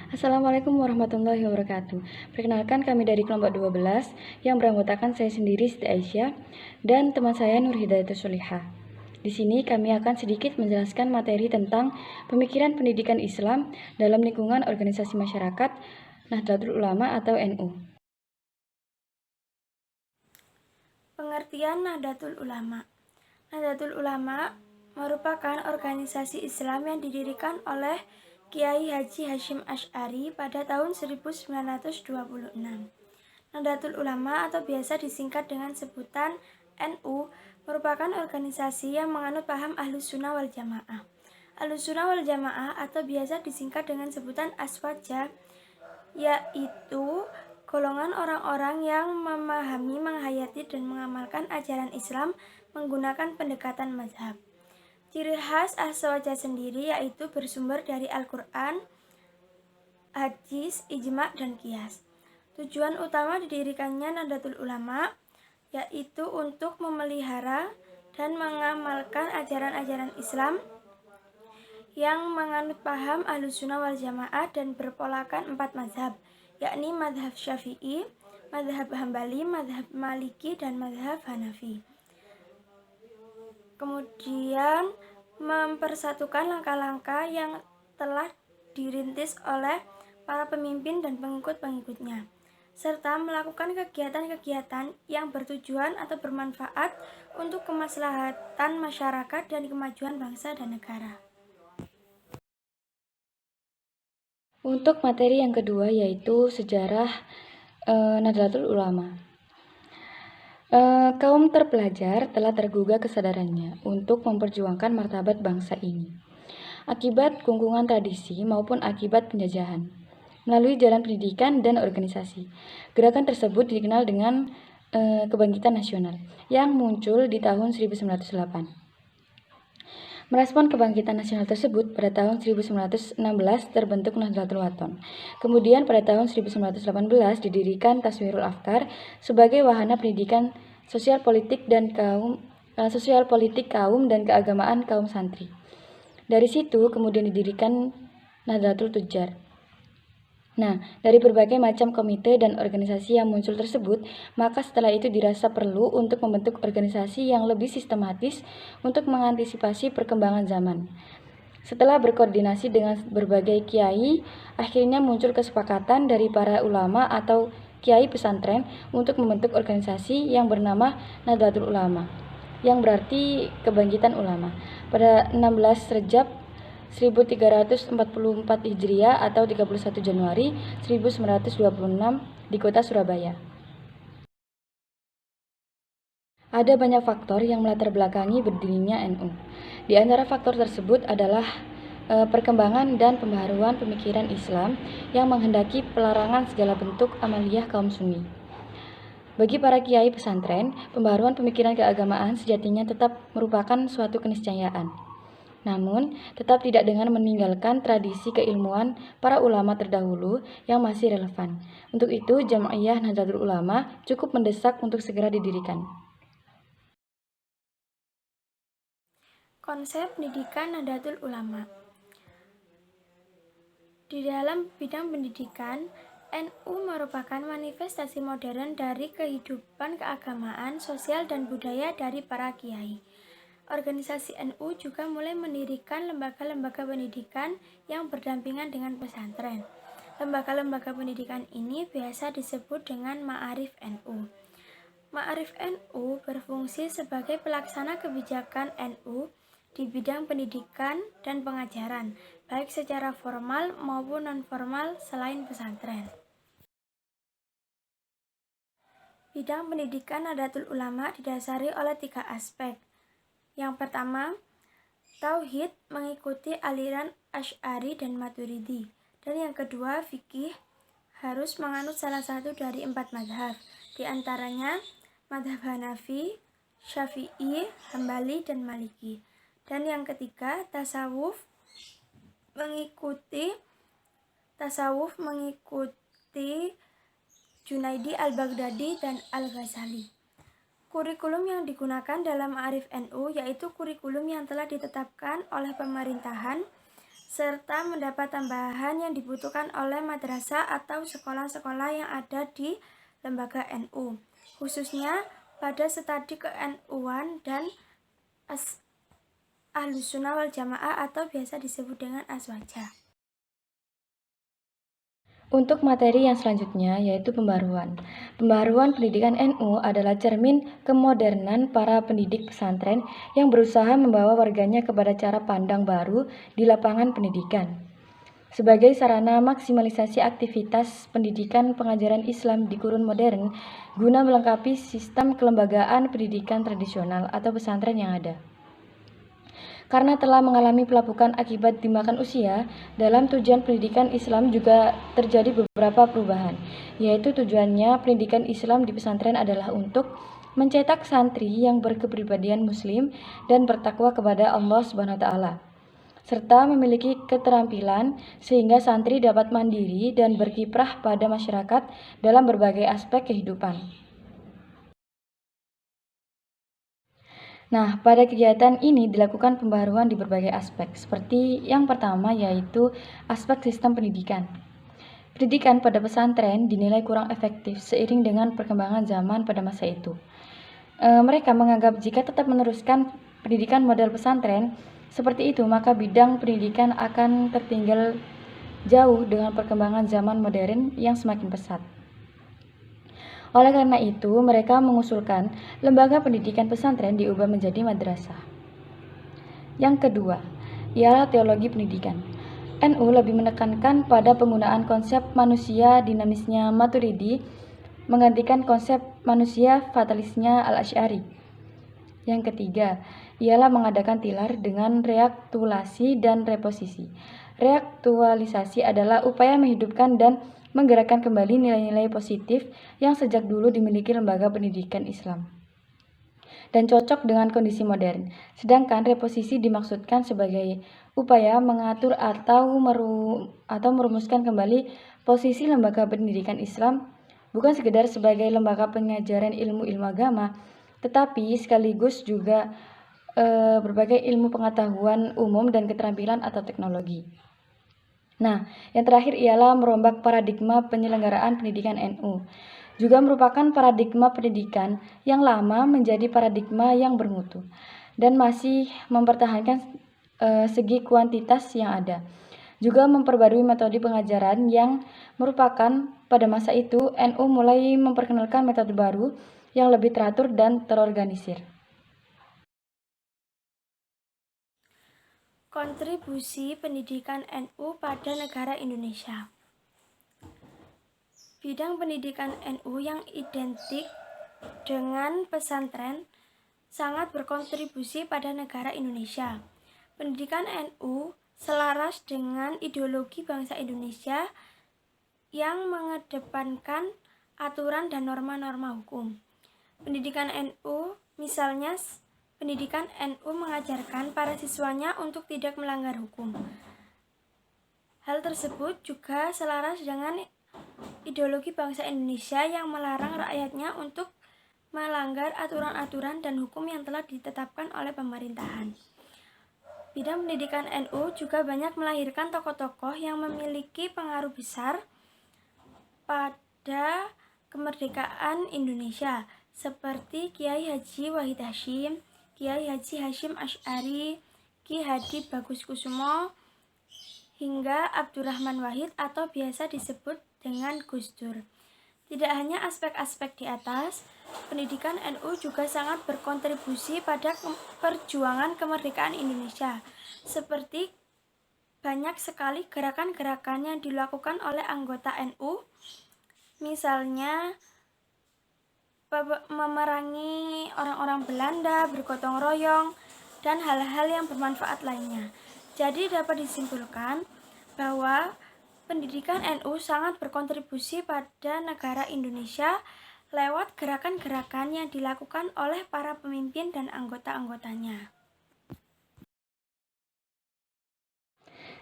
Assalamualaikum warahmatullahi wabarakatuh. Perkenalkan kami dari kelompok 12 yang beranggotakan saya sendiri Siti Aisyah dan teman saya Nur Hidayatus Solihah. Di sini kami akan sedikit menjelaskan materi tentang pemikiran pendidikan Islam dalam lingkungan organisasi masyarakat Nahdlatul Ulama atau NU. Pengertian Nahdlatul Ulama. Nahdlatul Ulama merupakan organisasi Islam yang didirikan oleh Kiai Haji Hasyim Asy'ari pada tahun 1926. Nahdlatul Ulama atau biasa disingkat dengan sebutan NU merupakan organisasi yang menganut paham Ahlus Sunnah wal Jamaah. Ahlus Sunnah wal Jamaah atau biasa disingkat dengan sebutan Aswaja, yaitu golongan orang-orang yang memahami, menghayati, dan mengamalkan ajaran Islam menggunakan pendekatan mazhab. Ciri khas Aswaja sendiri yaitu bersumber dari Al-Quran, hadis, ijma, dan qiyas. Tujuan utama didirikannya Nahdlatul Ulama yaitu untuk memelihara dan mengamalkan ajaran-ajaran Islam yang menganut paham Ahlus Sunnah wal Jamaah dan berpolakan 4 mazhab, yakni mazhab Syafi'i, mazhab Hambali, mazhab Maliki, dan mazhab Hanafi. Kemudian mempersatukan langkah-langkah yang telah dirintis oleh para pemimpin dan pengikut-pengikutnya, serta melakukan kegiatan-kegiatan yang bertujuan atau bermanfaat untuk kemaslahatan masyarakat dan kemajuan bangsa dan negara. Untuk materi yang kedua yaitu sejarah Nahdlatul Ulama. Kaum terpelajar telah tergugah kesadarannya untuk memperjuangkan martabat bangsa ini akibat kungkungan tradisi maupun akibat penjajahan melalui jalan pendidikan dan organisasi. Gerakan tersebut dikenal dengan Kebangkitan Nasional yang muncul di tahun 1908. Merespon kebangkitan nasional tersebut, pada tahun 1916 terbentuk Nahdlatul Wathon. Kemudian pada tahun 1918 didirikan Taswirul Afkar sebagai wahana pendidikan sosial politik kaum dan keagamaan kaum santri. Dari situ kemudian didirikan Nahdlatul Tujar. Nah, dari berbagai macam komite dan organisasi yang muncul tersebut, maka setelah itu dirasa perlu untuk membentuk organisasi yang lebih sistematis untuk mengantisipasi perkembangan zaman. Setelah berkoordinasi dengan berbagai kiai, akhirnya muncul kesepakatan dari para ulama atau kiai pesantren untuk membentuk organisasi yang bernama Nahdlatul Ulama, yang berarti kebangkitan ulama. Pada 16 Rejab 1344 Hijriah atau 31 Januari 1926 di kota Surabaya. Ada banyak faktor yang melatar belakangi berdirinya NU. Di antara faktor tersebut adalah perkembangan dan pembaharuan pemikiran Islam yang menghendaki pelarangan segala bentuk amaliyah kaum Sunni. Bagi para kiai pesantren, pembaharuan pemikiran keagamaan sejatinya tetap merupakan suatu keniscayaan. Namun, tetap tidak dengan meninggalkan tradisi keilmuan para ulama terdahulu yang masih relevan. Untuk itu, Jam'iyah Nahdlatul Ulama cukup mendesak untuk segera didirikan. Konsep pendidikan Nahdlatul Ulama. Di dalam bidang pendidikan, NU merupakan manifestasi modern dari kehidupan keagamaan, sosial, dan budaya dari para kiai. Organisasi NU juga mulai mendirikan lembaga-lembaga pendidikan yang berdampingan dengan pesantren. Lembaga-lembaga pendidikan ini biasa disebut dengan Ma'arif NU. Ma'arif NU berfungsi sebagai pelaksana kebijakan NU di bidang pendidikan dan pengajaran, baik secara formal maupun non-formal selain pesantren. Bidang pendidikan Nahdlatul Ulama didasari oleh 3 aspek. Yang pertama, tauhid mengikuti aliran Asy'ari dan Maturidi. Dan yang kedua, fikih harus menganut salah satu dari 4 mazhab, di antaranya mazhab Hanafi, Syafi'i, Hambali, dan Maliki. Dan yang ketiga, tasawuf mengikuti Junaidi Al-Baghdadi dan Al-Ghazali. Kurikulum yang digunakan dalam Ma'arif NU yaitu kurikulum yang telah ditetapkan oleh pemerintahan serta mendapat tambahan yang dibutuhkan oleh madrasah atau sekolah-sekolah yang ada di lembaga NU, khususnya pada studi ke-NU-an dan Ahlussunnah wal Jamaah atau biasa disebut dengan Aswaja. Untuk materi yang selanjutnya yaitu pembaruan. Pembaruan pendidikan NU adalah cermin kemodernan para pendidik pesantren yang berusaha membawa warganya kepada cara pandang baru di lapangan pendidikan. Sebagai sarana maksimalisasi aktivitas pendidikan pengajaran Islam di kurun modern, guna melengkapi sistem kelembagaan pendidikan tradisional atau pesantren yang ada. Karena telah mengalami pelapukan akibat dimakan usia, dalam tujuan pendidikan Islam juga terjadi beberapa perubahan, yaitu tujuannya pendidikan Islam di pesantren adalah untuk mencetak santri yang berkepribadian muslim dan bertakwa kepada Allah Subhanahu wa taala, serta memiliki keterampilan sehingga santri dapat mandiri dan berkiprah pada masyarakat dalam berbagai aspek kehidupan. Nah, pada kegiatan ini dilakukan pembaharuan di berbagai aspek, seperti yang pertama yaitu aspek sistem pendidikan. Pendidikan pada pesantren dinilai kurang efektif seiring dengan perkembangan zaman pada masa itu. Mereka menganggap jika tetap meneruskan pendidikan model pesantren seperti itu, maka bidang pendidikan akan tertinggal jauh dengan perkembangan zaman modern yang semakin pesat. Oleh karena itu, mereka mengusulkan lembaga pendidikan pesantren diubah menjadi madrasah. Yang kedua, ialah teologi pendidikan. NU lebih menekankan pada penggunaan konsep manusia dinamisnya Maturidi menggantikan konsep manusia fatalisnya Al-Asy'ari. Yang ketiga, ialah mengadakan tilar dengan reaktualisasi dan reposisi. Reaktualisasi adalah upaya menghidupkan dan menggerakkan kembali nilai-nilai positif yang sejak dulu dimiliki lembaga pendidikan Islam dan cocok dengan kondisi modern. Sedangkan reposisi dimaksudkan sebagai upaya mengatur atau merumuskan kembali posisi lembaga pendidikan Islam bukan sekedar sebagai lembaga pengajaran ilmu-ilmu agama, tetapi sekaligus juga berbagai ilmu pengetahuan umum dan keterampilan atau teknologi. Nah, yang terakhir ialah merombak paradigma penyelenggaraan pendidikan NU. Juga merupakan paradigma pendidikan yang lama menjadi paradigma yang bermutu dan masih mempertahankan segi kuantitas yang ada. Juga memperbarui metode pengajaran yang merupakan pada masa itu NU mulai memperkenalkan metode baru yang lebih teratur dan terorganisir. Kontribusi pendidikan NU pada negara Indonesia. Bidang pendidikan NU yang identik dengan pesantren sangat berkontribusi pada negara Indonesia. Pendidikan NU selaras dengan ideologi bangsa Indonesia yang mengedepankan aturan dan norma-norma hukum. Pendidikan NU, misalnya pendidikan NU mengajarkan para siswanya untuk tidak melanggar hukum. Hal tersebut juga selaras dengan ideologi bangsa Indonesia yang melarang rakyatnya untuk melanggar aturan-aturan dan hukum yang telah ditetapkan oleh pemerintahan. Bidang pendidikan NU juga banyak melahirkan tokoh-tokoh yang memiliki pengaruh besar pada kemerdekaan Indonesia, seperti Kiai Haji Wahid Hasyim, Kiai Haji Hasyim Asy'ari, Ki Hadi Baguskusumo, hingga Abdurrahman Wahid atau biasa disebut dengan Gus Dur. Tidak hanya aspek-aspek di atas, pendidikan NU juga sangat berkontribusi pada perjuangan kemerdekaan Indonesia, seperti banyak sekali gerakan-gerakan yang dilakukan oleh anggota NU, misalnya memerangi orang-orang Belanda, bergotong royong, dan hal-hal yang bermanfaat lainnya. Jadi dapat disimpulkan bahwa pendidikan NU sangat berkontribusi pada negara Indonesia lewat gerakan-gerakan yang dilakukan oleh para pemimpin dan anggota-anggotanya.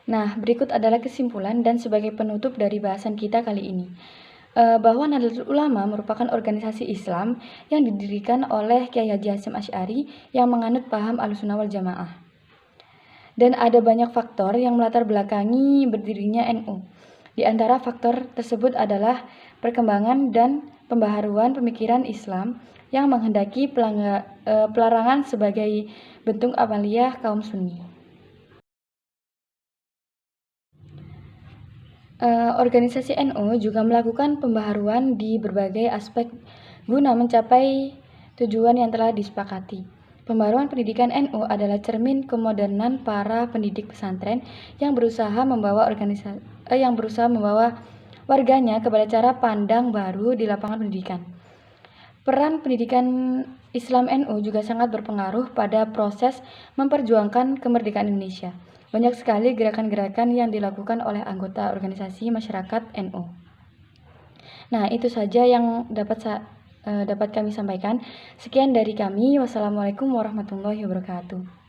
Nah, berikut adalah kesimpulan dan sebagai penutup dari bahasan kita kali ini. Bahwa Nahdlatul Ulama merupakan organisasi Islam yang didirikan oleh Kiai Haji Hasyim Asy'ari yang menganut paham Ahlussunnah wal Jamaah. Dan ada banyak faktor yang melatar belakangi berdirinya NU. Di antara faktor tersebut adalah perkembangan dan pembaharuan pemikiran Islam yang menghendaki pelarangan sebagai bentuk amaliyah kaum Sunni. Organisasi NU juga melakukan pembaharuan di berbagai aspek guna mencapai tujuan yang telah disepakati. Pembaruan pendidikan NU adalah cermin kemodernan para pendidik pesantren yang berusaha membawa warganya kepada cara pandang baru di lapangan pendidikan. Peran pendidikan Islam NU juga sangat berpengaruh pada proses memperjuangkan kemerdekaan Indonesia. Banyak sekali gerakan-gerakan yang dilakukan oleh anggota organisasi masyarakat NU. Nah, itu saja yang dapat kami sampaikan. Sekian dari kami. Wassalamualaikum warahmatullahi wabarakatuh.